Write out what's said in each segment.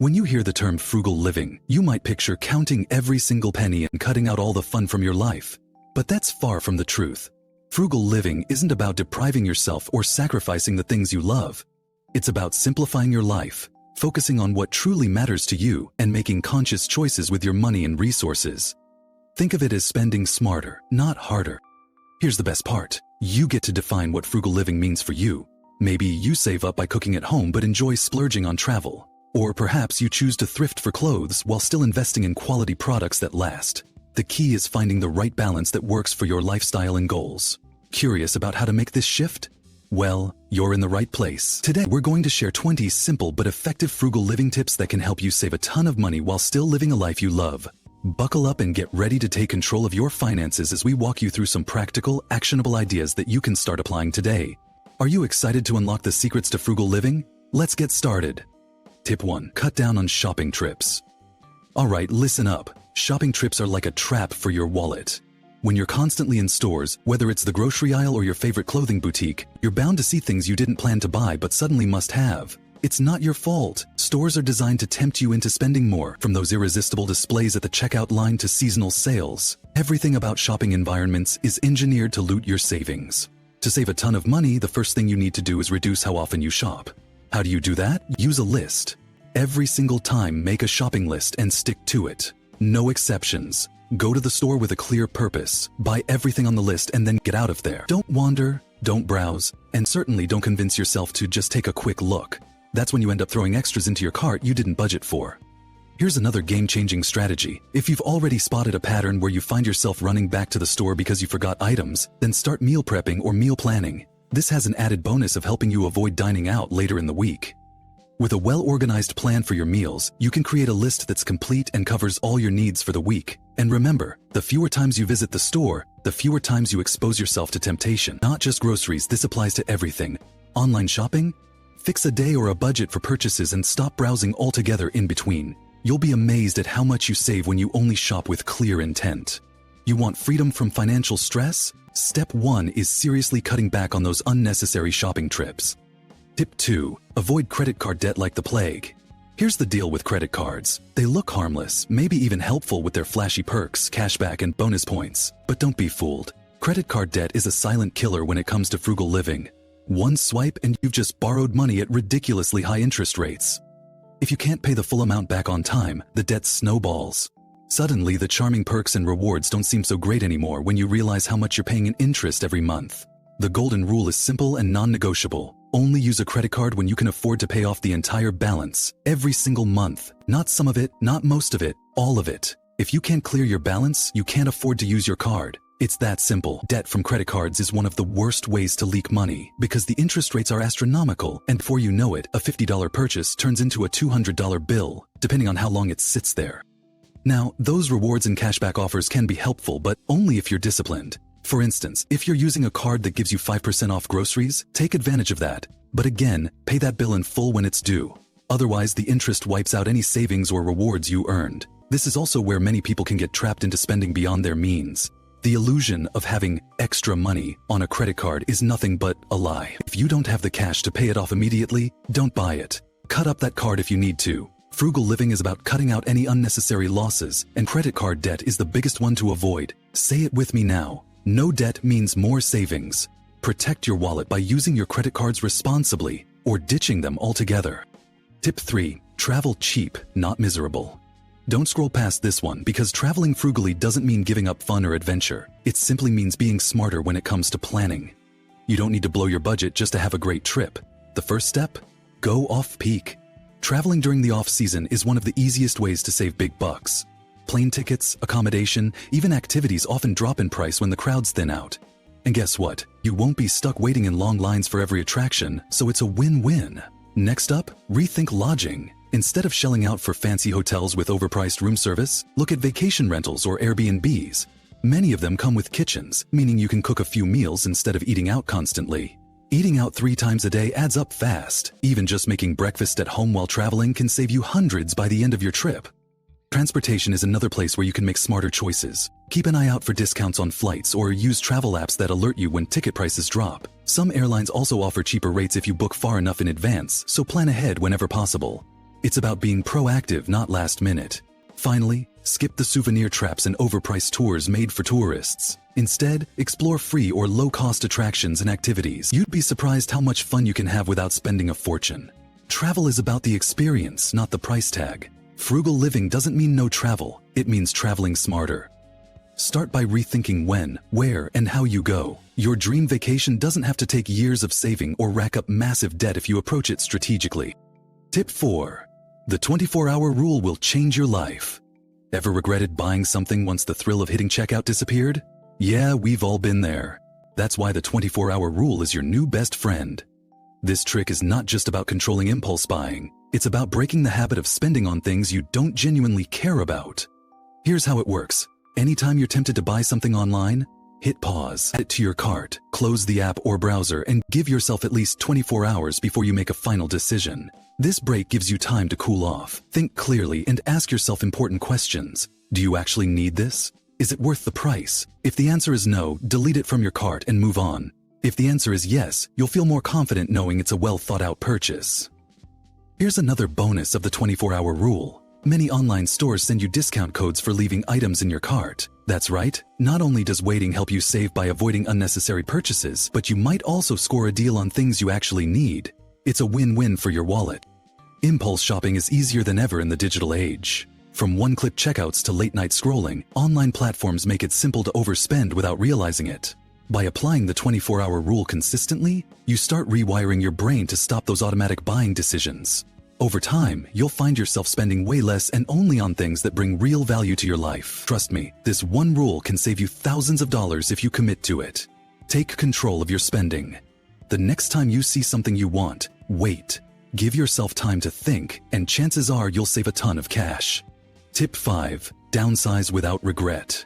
When you hear the term frugal living, you might picture counting every single penny and cutting out all the fun from your life. But that's far from the truth. Frugal living isn't about depriving yourself or sacrificing the things you love. It's about simplifying your life, focusing on what truly matters to you, and making conscious choices with your money and resources. Think of it as spending smarter, not harder. Here's the best part. You get to define what frugal living means for you. Maybe you save up by cooking at home but enjoy splurging on travel. Or perhaps you choose to thrift for clothes while still investing in quality products that last. The key is finding the right balance that works for your lifestyle and goals. Curious about how to make this shift? Well, you're in the right place. Today, we're going to share 20 simple but effective frugal living tips that can help you save a ton of money while still living a life you love. Buckle up and get ready to take control of your finances as we walk you through some practical, actionable ideas that you can start applying today. Are you excited to unlock the secrets to frugal living? Let's get started. Tip 1. Cut down on shopping trips. Alright, listen up. Shopping trips are like a trap for your wallet. When you're constantly in stores, whether it's the grocery aisle or your favorite clothing boutique, you're bound to see things you didn't plan to buy but suddenly must have. It's not your fault. Stores are designed to tempt you into spending more, from those irresistible displays at the checkout line to seasonal sales. Everything about shopping environments is engineered to loot your savings. To save a ton of money, the first thing you need to do is reduce how often you shop. How do you do that? Use a list. Every single time, make a shopping list and stick to it. No exceptions. Go to the store with a clear purpose. Buy everything on the list and then get out of there. Don't wander, don't browse, and certainly don't convince yourself to just take a quick look. That's when you end up throwing extras into your cart you didn't budget for. Here's another game-changing strategy. If you've already spotted a pattern where you find yourself running back to the store because you forgot items, then start meal prepping or meal planning. This has an added bonus of helping you avoid dining out later in the week. With a well-organized plan for your meals, you can create a list that's complete and covers all your needs for the week. And remember, the fewer times you visit the store, the fewer times you expose yourself to temptation. Not just groceries, this applies to everything. Online shopping? Fix a day or a budget for purchases and stop browsing altogether in between. You'll be amazed at how much you save when you only shop with clear intent. You want freedom from financial stress? Step 1 is seriously cutting back on those unnecessary shopping trips. Tip 2. Avoid credit card debt like the plague. Here's the deal with credit cards. They look harmless, maybe even helpful with their flashy perks, cashback, and bonus points. But don't be fooled. Credit card debt is a silent killer when it comes to frugal living. One swipe and you've just borrowed money at ridiculously high interest rates. If you can't pay the full amount back on time, the debt snowballs. Suddenly, the charming perks and rewards don't seem so great anymore when you realize how much you're paying in interest every month. The golden rule is simple and non-negotiable. Only use a credit card when you can afford to pay off the entire balance, every single month. Not some of it, not most of it, all of it. If you can't clear your balance, you can't afford to use your card. It's that simple. Debt from credit cards is one of the worst ways to leak money because the interest rates are astronomical, and before you know it, a $50 purchase turns into a $200 bill, depending on how long it sits there. Now, those rewards and cashback offers can be helpful, but only if you're disciplined. For instance, if you're using a card that gives you 5% off groceries, take advantage of that. But again, pay that bill in full when it's due. Otherwise, the interest wipes out any savings or rewards you earned. This is also where many people can get trapped into spending beyond their means. The illusion of having extra money on a credit card is nothing but a lie. If you don't have the cash to pay it off immediately, don't buy it. Cut up that card if you need to. Frugal living is about cutting out any unnecessary losses, and credit card debt is the biggest one to avoid. Say it with me now. No debt means more savings. Protect your wallet by using your credit cards responsibly or ditching them altogether. Tip 3. Travel cheap, not miserable. Don't scroll past this one because traveling frugally doesn't mean giving up fun or adventure. It simply means being smarter when it comes to planning. You don't need to blow your budget just to have a great trip. The first step? Go off-peak. Traveling during the off-season is one of the easiest ways to save big bucks. Plane tickets, accommodation, even activities often drop in price when the crowds thin out. And guess what? You won't be stuck waiting in long lines for every attraction, so it's a win-win. Next up, rethink lodging. Instead of shelling out for fancy hotels with overpriced room service, look at vacation rentals or Airbnbs. Many of them come with kitchens, meaning you can cook a few meals instead of eating out constantly. Eating out 3 times a day adds up fast. Even just making breakfast at home while traveling can save you hundreds by the end of your trip. Transportation is another place where you can make smarter choices. Keep an eye out for discounts on flights or use travel apps that alert you when ticket prices drop. Some airlines also offer cheaper rates if you book far enough in advance, so plan ahead whenever possible. It's about being proactive, not last minute. Finally, skip the souvenir traps and overpriced tours made for tourists. Instead, explore free or low-cost attractions and activities. You'd be surprised how much fun you can have without spending a fortune. Travel is about the experience, not the price tag. Frugal living doesn't mean no travel, it means traveling smarter. Start by rethinking when, where, and how you go. Your dream vacation doesn't have to take years of saving or rack up massive debt if you approach it strategically. Tip 4. The 24-hour rule will change your life. Ever regretted buying something once the thrill of hitting checkout disappeared? Yeah, we've all been there. That's why the 24-hour rule is your new best friend. This trick is not just about controlling impulse buying. It's about breaking the habit of spending on things you don't genuinely care about. Here's how it works. Anytime you're tempted to buy something online, hit pause, add it to your cart, close the app or browser, and give yourself at least 24 hours before you make a final decision. This break gives you time to cool off, think clearly, and ask yourself important questions. Do you actually need this? Is it worth the price? If the answer is no, delete it from your cart and move on. If the answer is yes, you'll feel more confident knowing it's a well-thought-out purchase. Here's another bonus of the 24-hour rule. Many online stores send you discount codes for leaving items in your cart. That's right, not only does waiting help you save by avoiding unnecessary purchases, but you might also score a deal on things you actually need. It's a win-win for your wallet. Impulse shopping is easier than ever in the digital age. From one-click checkouts to late-night scrolling, online platforms make it simple to overspend without realizing it. By applying the 24-hour rule consistently, you start rewiring your brain to stop those automatic buying decisions. Over time, you'll find yourself spending way less and only on things that bring real value to your life. Trust me, this one rule can save you thousands of dollars if you commit to it. Take control of your spending. The next time you see something you want, wait. Give yourself time to think, and chances are you'll save a ton of cash. Tip 5. Downsize without regret.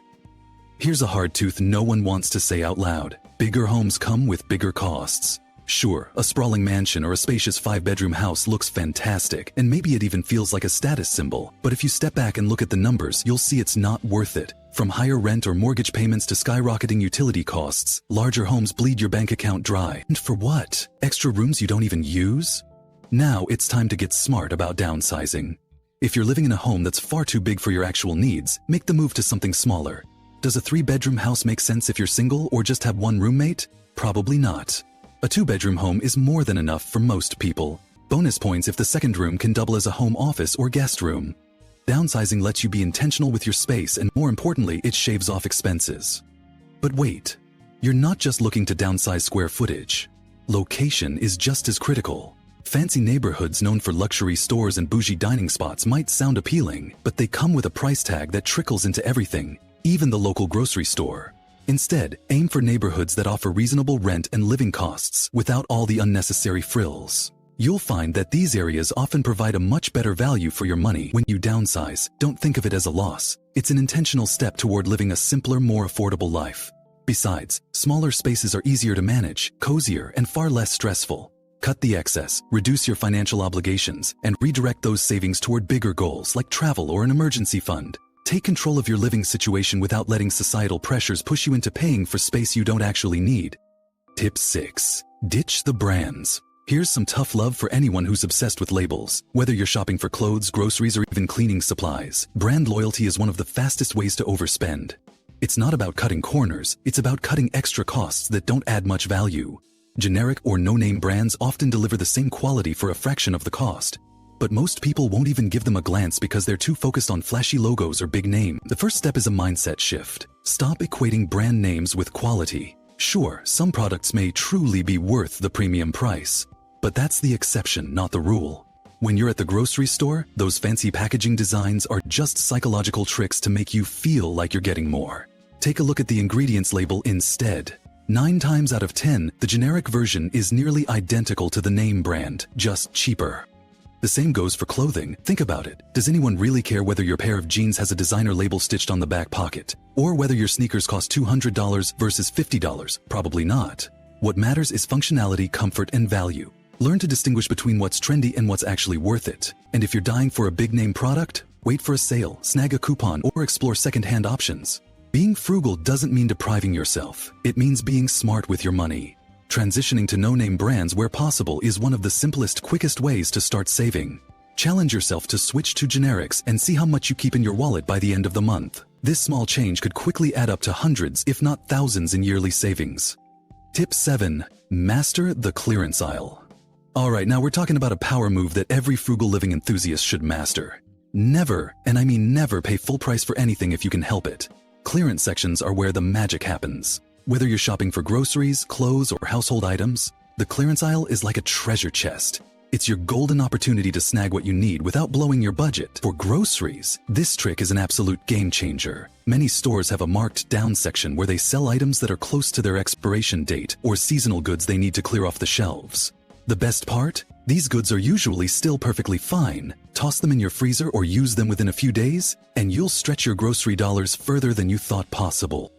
Here's a hard truth no one wants to say out loud. Bigger homes come with bigger costs. Sure, a sprawling mansion or a spacious 5-bedroom house looks fantastic, and maybe it even feels like a status symbol. But if you step back and look at the numbers, you'll see it's not worth it. From higher rent or mortgage payments to skyrocketing utility costs, larger homes bleed your bank account dry. And for what? Extra rooms you don't even use? Now it's time to get smart about downsizing. If you're living in a home that's far too big for your actual needs, make the move to something smaller. Does a 3-bedroom house make sense if you're single or just have one roommate? Probably not. A 2-bedroom home is more than enough for most people. Bonus points if the second room can double as a home office or guest room. Downsizing lets you be intentional with your space, and more importantly, it shaves off expenses. But wait, you're not just looking to downsize square footage. Location is just as critical. Fancy neighborhoods known for luxury stores and bougie dining spots might sound appealing, but they come with a price tag that trickles into everything, even the local grocery store. Instead, aim for neighborhoods that offer reasonable rent and living costs without all the unnecessary frills. You'll find that these areas often provide a much better value for your money. When you downsize, don't think of it as a loss. It's an intentional step toward living a simpler, more affordable life. Besides, smaller spaces are easier to manage, cozier, and far less stressful. Cut the excess, reduce your financial obligations, and redirect those savings toward bigger goals like travel or an emergency fund. Take control of your living situation without letting societal pressures push you into paying for space you don't actually need. Tip 6. Ditch the brands. Here's some tough love for anyone who's obsessed with labels. Whether you're shopping for clothes, groceries, or even cleaning supplies, brand loyalty is one of the fastest ways to overspend. It's not about cutting corners, it's about cutting extra costs that don't add much value. Generic or no-name brands often deliver the same quality for a fraction of the cost. But most people won't even give them a glance because they're too focused on flashy logos or big name. The first step is a mindset shift. Stop equating brand names with quality. Sure, some products may truly be worth the premium price, but that's the exception, not the rule. When you're at the grocery store, those fancy packaging designs are just psychological tricks to make you feel like you're getting more. Take a look at the ingredients label instead. 9 times out of 10, the generic version is nearly identical to the name brand, just cheaper. The same goes for clothing. Think about it. Does anyone really care whether your pair of jeans has a designer label stitched on the back pocket? Or whether your sneakers cost $200 versus $50? Probably not. What matters is functionality, comfort, and value. Learn to distinguish between what's trendy and what's actually worth it. And if you're dying for a big-name product, wait for a sale, snag a coupon, or explore second-hand options. Being frugal doesn't mean depriving yourself. It means being smart with your money. Transitioning to no-name brands where possible is one of the simplest, quickest ways to start saving. Challenge yourself to switch to generics and see how much you keep in your wallet by the end of the month. This small change could quickly add up to hundreds, if not thousands, in yearly savings. Tip 7. Master the clearance aisle. Alright, now we're talking about a power move that every frugal living enthusiast should master. Never, and I mean never, pay full price for anything if you can help it. Clearance sections are where the magic happens. Whether you're shopping for groceries, clothes, or household items, the clearance aisle is like a treasure chest. It's your golden opportunity to snag what you need without blowing your budget. For groceries, this trick is an absolute game changer. Many stores have a marked down section where they sell items that are close to their expiration date or seasonal goods they need to clear off the shelves. The best part? These goods are usually still perfectly fine. Toss them in your freezer or use them within a few days, and you'll stretch your grocery dollars further than you thought possible.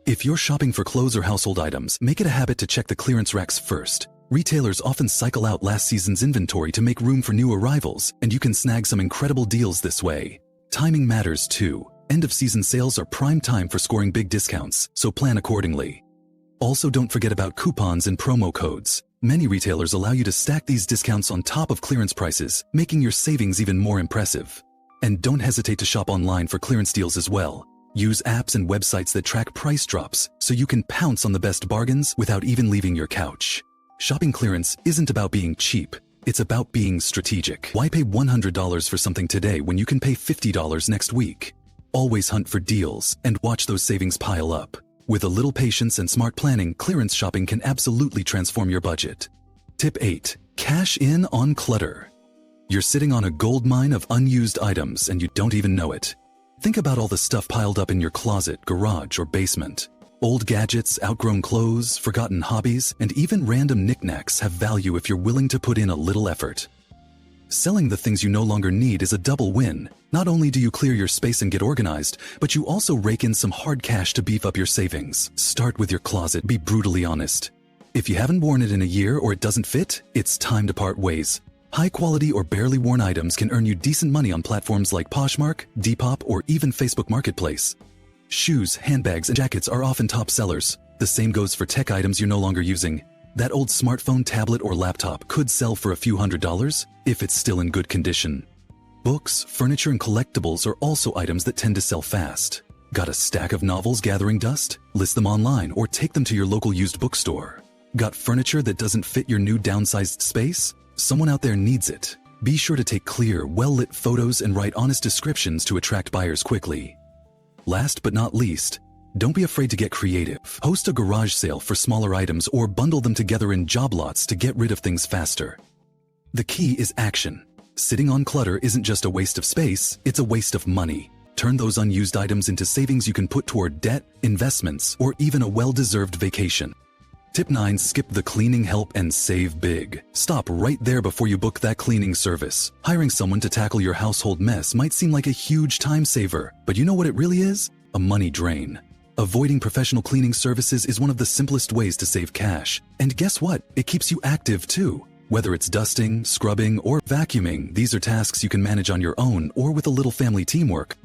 If you're shopping for clothes or household items, make it a habit to check the clearance racks first. Retailers often cycle out last season's inventory to make room for new arrivals, and you can snag some incredible deals this way. Timing matters too. End-of-season sales are prime time for scoring big discounts, so plan accordingly. Also, don't forget about coupons and promo codes. Many retailers allow you to stack these discounts on top of clearance prices, making your savings even more impressive. And don't hesitate to shop online for clearance deals as well. Use apps and websites that track price drops so you can pounce on the best bargains without even leaving your couch. Shopping clearance isn't about being cheap, it's about being strategic. Why pay $100 for something today when you can pay $50 next week? Always hunt for deals and watch those savings pile up. With a little patience and smart planning, clearance shopping can absolutely transform your budget. Tip 8. Cash in on clutter. You're sitting on a goldmine of unused items and you don't even know it. Think about all the stuff piled up in your closet, garage, or basement. Old gadgets, outgrown clothes, forgotten hobbies, and even random knickknacks have value if you're willing to put in a little effort. Selling the things you no longer need is a double win. Not only do you clear your space and get organized, but you also rake in some hard cash to beef up your savings. Start with your closet. Be brutally honest. If you haven't worn it in a year or it doesn't fit, it's time to part ways. High-quality or barely worn items can earn you decent money on platforms like Poshmark, Depop, or even Facebook Marketplace. Shoes, handbags, and jackets are often top sellers. The same goes for tech items you're no longer using. That old smartphone, tablet, or laptop could sell for a few $100s if it's still in good condition. Books, furniture, and collectibles are also items that tend to sell fast. Got a stack of novels gathering dust? List them online or take them to your local used bookstore. Got furniture that doesn't fit your new downsized space? Someone out there needs it. Be sure to take clear, well-lit photos and write honest descriptions to attract buyers quickly. Last but not least, don't be afraid to get creative. Host a garage sale for smaller items or bundle them together in job lots to get rid of things faster. The key is action. Sitting on clutter isn't just a waste of space, it's a waste of money. Turn those unused items into savings you can put toward debt, investments, or even a well-deserved vacation. Tip 9. Skip the cleaning help and save big. Stop right there before you book that cleaning service. Hiring someone to tackle your household mess might seem like a huge time saver, but you know what it really is? A money drain. Avoiding professional cleaning services is one of the simplest ways to save cash. And guess what? It keeps you active too. Whether it's dusting, scrubbing, or vacuuming, these are tasks you can manage on your own or with a little family teamwork.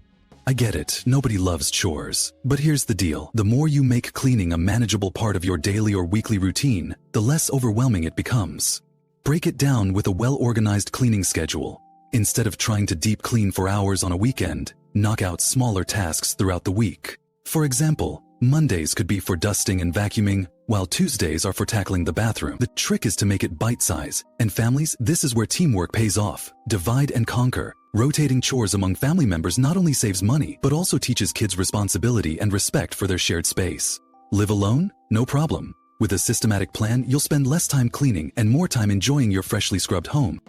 I get it, nobody loves chores. But here's the deal. The more you make cleaning a manageable part of your daily or weekly routine, the less overwhelming it becomes. Break it down with a well-organized cleaning schedule. Instead of trying to deep clean for hours on a weekend, knock out smaller tasks throughout the week. For example, Mondays could be for dusting and vacuuming, while Tuesdays are for tackling the bathroom. The trick is to make it bite-size. And families, this is where teamwork pays off. Divide and conquer. Rotating chores among family members not only saves money, but also teaches kids responsibility and respect for their shared space. Live alone? No problem. With a systematic plan, you'll spend less time cleaning and more time enjoying your freshly scrubbed home.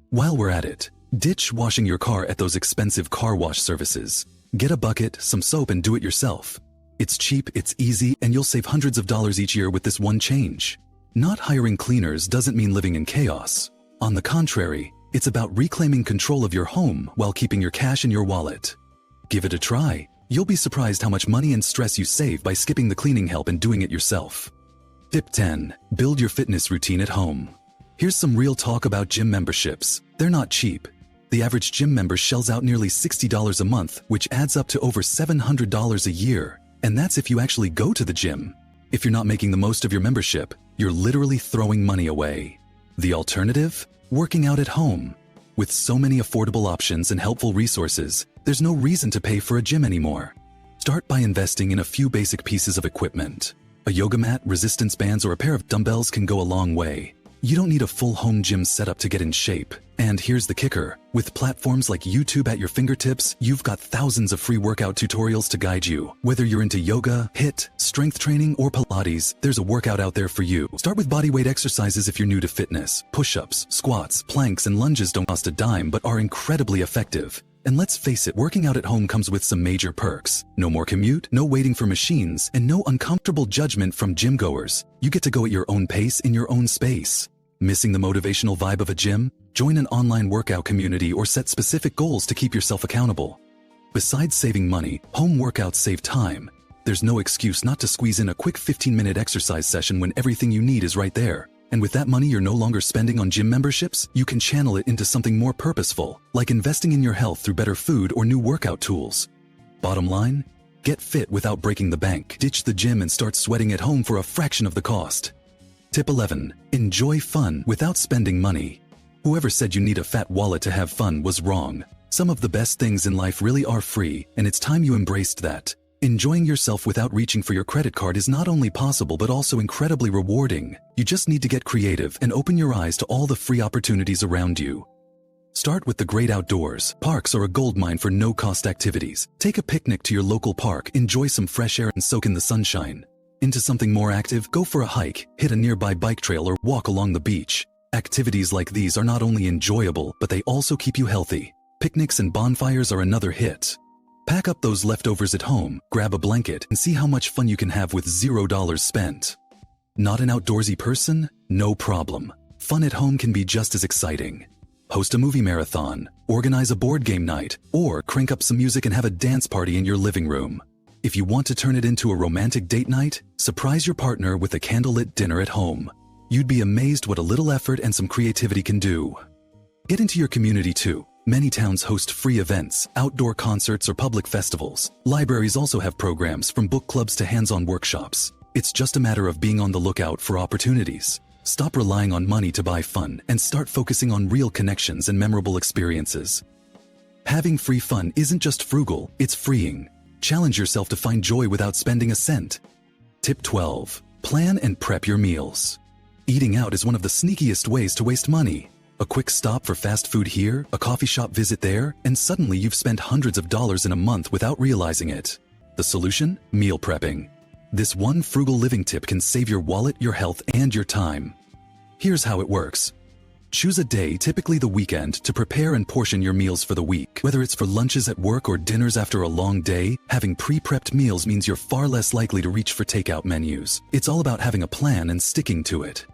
While we're at it, ditch washing your car at those expensive car wash services. Get a bucket, some soap, and do it yourself. It's cheap, it's easy, and you'll save hundreds of dollars each year with this one change. Not hiring cleaners doesn't mean living in chaos. On the contrary, it's about reclaiming control of your home while keeping your cash in your wallet. Give it a try. You'll be surprised how much money and stress you save by skipping the cleaning help and doing it yourself. Tip 10. Build your fitness routine at home. Here's some real talk about gym memberships. They're not cheap. The average gym member shells out nearly $60 a month, which adds up to over $700 a year. And that's if you actually go to the gym. If you're not making the most of your membership, you're literally throwing money away. The alternative? Working out at home. With so many affordable options and helpful resources, there's no reason to pay for a gym anymore. Start by investing in a few basic pieces of equipment. A yoga mat, resistance bands, or a pair of dumbbells can go a long way. You don't need a full home gym setup to get in shape. And here's the kicker. With platforms like YouTube at your fingertips, you've got thousands of free workout tutorials to guide you. Whether you're into yoga, HIIT, strength training, or Pilates, there's a workout out there for you. Start with bodyweight exercises if you're new to fitness. Push-ups, squats, planks, and lunges don't cost a dime but are incredibly effective. And let's face it, working out at home comes with some major perks. No more commute, no waiting for machines, and no uncomfortable judgment from gym goers. You get to go at your own pace in your own space. Missing the motivational vibe of a gym? Join an online workout community or set specific goals to keep yourself accountable. Besides saving money, home workouts save time. There's no excuse not to squeeze in a quick 15-minute exercise session when everything you need is right there. And with that money you're no longer spending on gym memberships, you can channel it into something more purposeful, like investing in your health through better food or new workout tools. Bottom line? Get fit without breaking the bank. Ditch the gym and start sweating at home for a fraction of the cost. Tip 11. Enjoy fun without spending money. Whoever said you need a fat wallet to have fun was wrong. Some of the best things in life really are free, and it's time you embraced that. Enjoying yourself without reaching for your credit card is not only possible but also incredibly rewarding. You just need to get creative and open your eyes to all the free opportunities around you. Start with the great outdoors. Parks are a goldmine for no-cost activities. Take a picnic to your local park, enjoy some fresh air and soak in the sunshine. Into something more active, go for a hike, hit a nearby bike trail or walk along the beach. Activities like these are not only enjoyable, but they also keep you healthy. Picnics and bonfires are another hit. Pack up those leftovers at home, grab a blanket, and see how much fun you can have with $0 spent. Not an outdoorsy person? No problem. Fun at home can be just as exciting. Host a movie marathon, organize a board game night, or crank up some music and have a dance party in your living room. If you want to turn it into a romantic date night, surprise your partner with a candlelit dinner at home. You'd be amazed what a little effort and some creativity can do. Get into your community too. Many towns host free events, outdoor concerts, or public festivals. Libraries also have programs from book clubs to hands-on workshops. It's just a matter of being on the lookout for opportunities. Stop relying on money to buy fun and start focusing on real connections and memorable experiences. Having free fun isn't just frugal, it's freeing. Challenge yourself to find joy without spending a cent. Tip 12. Plan and prep your meals. Eating out is one of the sneakiest ways to waste money. A quick stop for fast food here, a coffee shop visit there, and suddenly you've spent hundreds of dollars in a month without realizing it. The solution? Meal prepping. This one frugal living tip can save your wallet, your health, and your time. Here's how it works. Choose a day, typically the weekend, to prepare and portion your meals for the week. Whether it's for lunches at work or dinners after a long day, having pre-prepped meals means you're far less likely to reach for takeout menus. It's all about having a plan and sticking to it.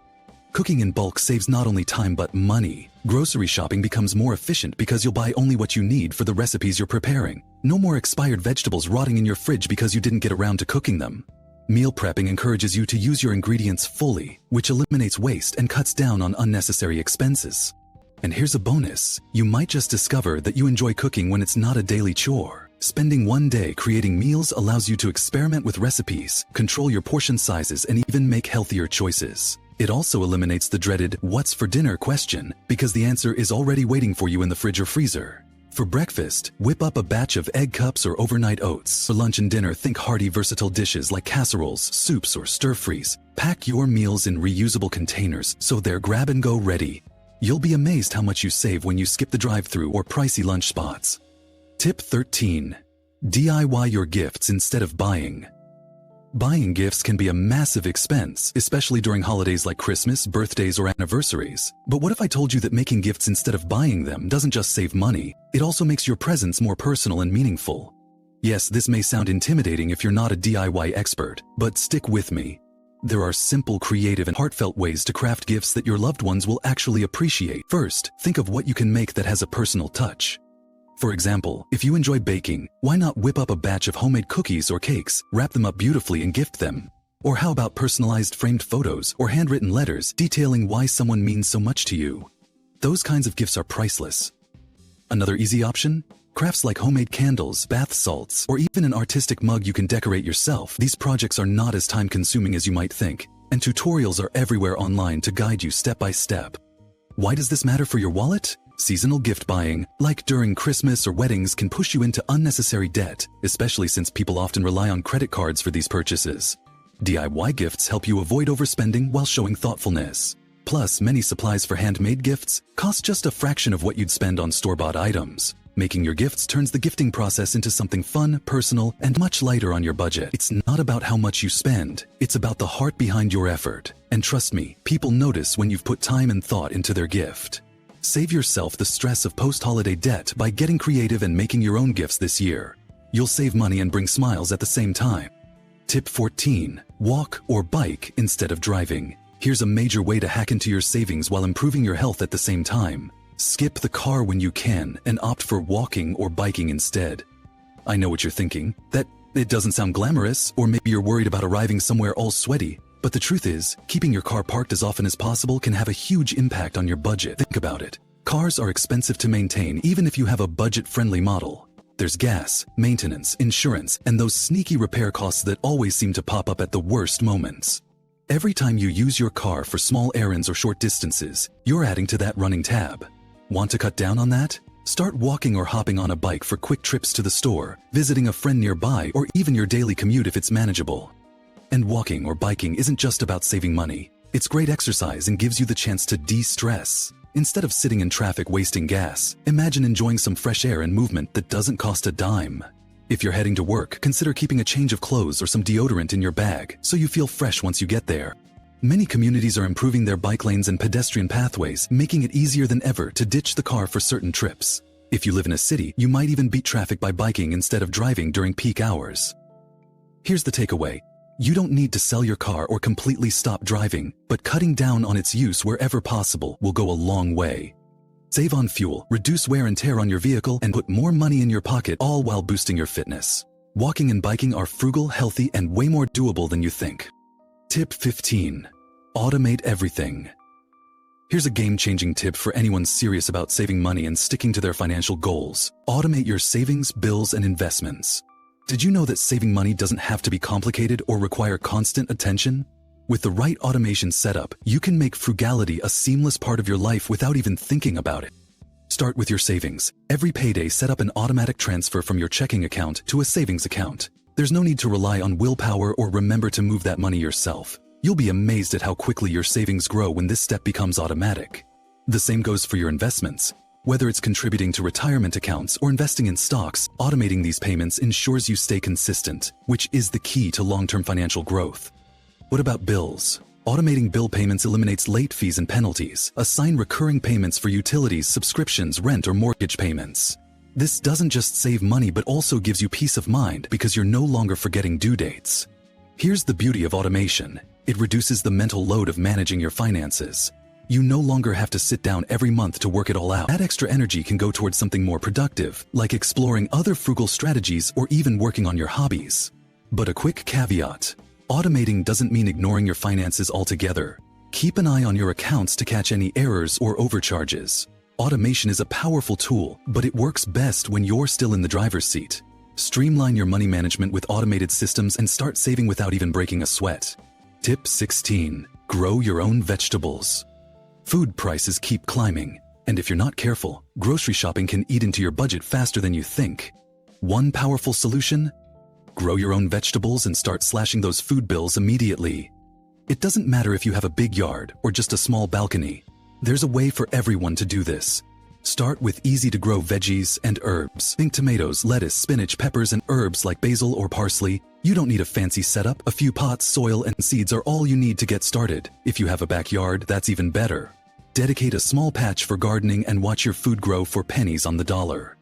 Cooking in bulk saves not only time but money. Grocery shopping becomes more efficient because you'll buy only what you need for the recipes you're preparing. No more expired vegetables rotting in your fridge because you didn't get around to cooking them. Meal prepping encourages you to use your ingredients fully, which eliminates waste and cuts down on unnecessary expenses. And here's a bonus. You might just discover that you enjoy cooking when it's not a daily chore. Spending one day creating meals allows you to experiment with recipes, control your portion sizes, and even make healthier choices. It also eliminates the dreaded "what's for dinner" question because the answer is already waiting for you in the fridge or freezer. For breakfast, whip up a batch of egg cups or overnight oats. For lunch and dinner, think hearty, versatile dishes like casseroles, soups, or stir-fries. Pack your meals in reusable containers so they're grab-and-go ready. You'll be amazed how much you save when you skip the drive-thru or pricey lunch spots. Tip 13. DIY your gifts instead of buying. Buying gifts can be a massive expense, especially during holidays like Christmas, birthdays, or anniversaries. But what if I told you that making gifts instead of buying them doesn't just save money, it also makes your presents more personal and meaningful? Yes, this may sound intimidating if you're not a DIY expert, but stick with me. There are simple, creative, and heartfelt ways to craft gifts that your loved ones will actually appreciate. First, think of what you can make that has a personal touch. For example, if you enjoy baking, why not whip up a batch of homemade cookies or cakes, wrap them up beautifully and gift them? Or how about personalized framed photos or handwritten letters detailing why someone means so much to you? Those kinds of gifts are priceless. Another easy option? Crafts like homemade candles, bath salts, or even an artistic mug you can decorate yourself. These projects are not as time-consuming as you might think, and tutorials are everywhere online to guide you step by step. Why does this matter for your wallet? Seasonal gift buying, like during Christmas or weddings, can push you into unnecessary debt, especially since people often rely on credit cards for these purchases. DIY gifts help you avoid overspending while showing thoughtfulness. Plus, many supplies for handmade gifts cost just a fraction of what you'd spend on store-bought items. Making your gifts turns the gifting process into something fun, personal, and much lighter on your budget. It's not about how much you spend, it's about the heart behind your effort. And trust me, people notice when you've put time and thought into their gift. Save yourself the stress of post-holiday debt by getting creative and making your own gifts this year. You'll save money and bring smiles at the same time. Tip 14. Walk or bike instead of driving. Here's a major way to hack into your savings while improving your health at the same time. Skip the car when you can and opt for walking or biking instead. I know what you're thinking, that it doesn't sound glamorous, or maybe you're worried about arriving somewhere all sweaty. But the truth is, keeping your car parked as often as possible can have a huge impact on your budget. Think about it. Cars are expensive to maintain even if you have a budget-friendly model. There's gas, maintenance, insurance, and those sneaky repair costs that always seem to pop up at the worst moments. Every time you use your car for small errands or short distances, you're adding to that running tab. Want to cut down on that? Start walking or hopping on a bike for quick trips to the store, visiting a friend nearby, or even your daily commute if it's manageable. And walking or biking isn't just about saving money. It's great exercise and gives you the chance to de-stress. Instead of sitting in traffic wasting gas, imagine enjoying some fresh air and movement that doesn't cost a dime. If you're heading to work, consider keeping a change of clothes or some deodorant in your bag so you feel fresh once you get there. Many communities are improving their bike lanes and pedestrian pathways, making it easier than ever to ditch the car for certain trips. If you live in a city, you might even beat traffic by biking instead of driving during peak hours. Here's the takeaway. You don't need to sell your car or completely stop driving, but cutting down on its use wherever possible will go a long way. Save on fuel, reduce wear and tear on your vehicle, and put more money in your pocket, all while boosting your fitness. Walking and biking are frugal, healthy, and way more doable than you think. Tip 15. Automate everything. Here's a game-changing tip for anyone serious about saving money and sticking to their financial goals. Automate your savings, bills, and investments. Did you know that saving money doesn't have to be complicated or require constant attention? With the right automation setup, you can make frugality a seamless part of your life without even thinking about it. Start with your savings. Every payday, set up an automatic transfer from your checking account to a savings account. There's no need to rely on willpower or remember to move that money yourself. You'll be amazed at how quickly your savings grow when this step becomes automatic. The same goes for your investments. Whether it's contributing to retirement accounts or investing in stocks, automating these payments ensures you stay consistent, which is the key to long-term financial growth. What about bills? Automating bill payments eliminates late fees and penalties. Assign recurring payments for utilities, subscriptions, rent, or mortgage payments. This doesn't just save money but also gives you peace of mind because you're no longer forgetting due dates. Here's the beauty of automation. It reduces the mental load of managing your finances. You no longer have to sit down every month to work it all out. That extra energy can go towards something more productive, like exploring other frugal strategies or even working on your hobbies. But a quick caveat. Automating doesn't mean ignoring your finances altogether. Keep an eye on your accounts to catch any errors or overcharges. Automation is a powerful tool, but it works best when you're still in the driver's seat. Streamline your money management with automated systems and start saving without even breaking a sweat. Tip 16. Grow your own vegetables. Food prices keep climbing, and if you're not careful, grocery shopping can eat into your budget faster than you think. One powerful solution? Grow your own vegetables and start slashing those food bills immediately. It doesn't matter if you have a big yard or just a small balcony. There's a way for everyone to do this. Start with easy-to-grow veggies and herbs. Think tomatoes, lettuce, spinach, peppers, and herbs like basil or parsley. You don't need a fancy setup. A few pots, soil, and seeds are all you need to get started. If you have a backyard, that's even better. Dedicate a small patch for gardening and watch your food grow for pennies on the dollar.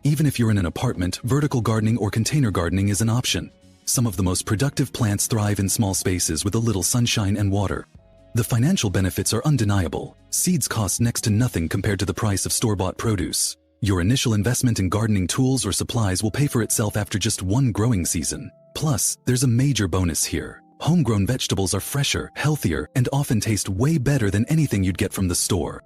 Even if you're in an apartment, vertical gardening or container gardening is an option. Some of the most productive plants thrive in small spaces with a little sunshine and water. The financial benefits are undeniable. Seeds cost next to nothing compared to the price of store-bought produce. Your initial investment in gardening tools or supplies will pay for itself after just one growing season. Plus, there's a major bonus here. Homegrown vegetables are fresher, healthier, and often taste way better than anything you'd get from the store.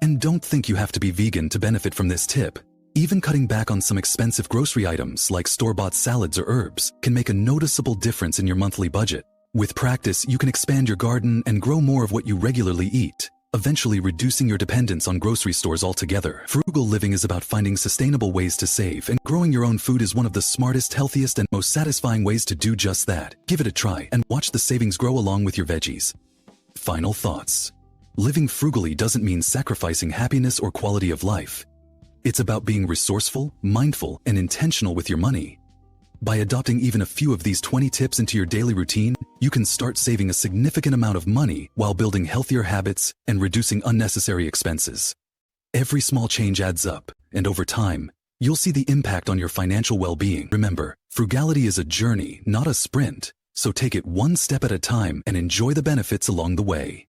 And don't think you have to be vegan to benefit from this tip. Even cutting back on some expensive grocery items like store-bought salads or herbs can make a noticeable difference in your monthly budget. With practice, you can expand your garden and grow more of what you regularly eat. eventually reducing your dependence on grocery stores altogether. Frugal living is about finding sustainable ways to save, and growing your own food is one of the smartest, healthiest, and most satisfying ways to do just that. Give it a try and watch the savings grow along with your veggies. Final thoughts. Living frugally doesn't mean sacrificing happiness or quality of life. It's about being resourceful, mindful, and intentional with your money. By adopting even a few of these 20 tips into your daily routine, you can start saving a significant amount of money while building healthier habits and reducing unnecessary expenses. Every small change adds up, and over time, you'll see the impact on your financial well-being. Remember, frugality is a journey, not a sprint, so take it one step at a time and enjoy the benefits along the way.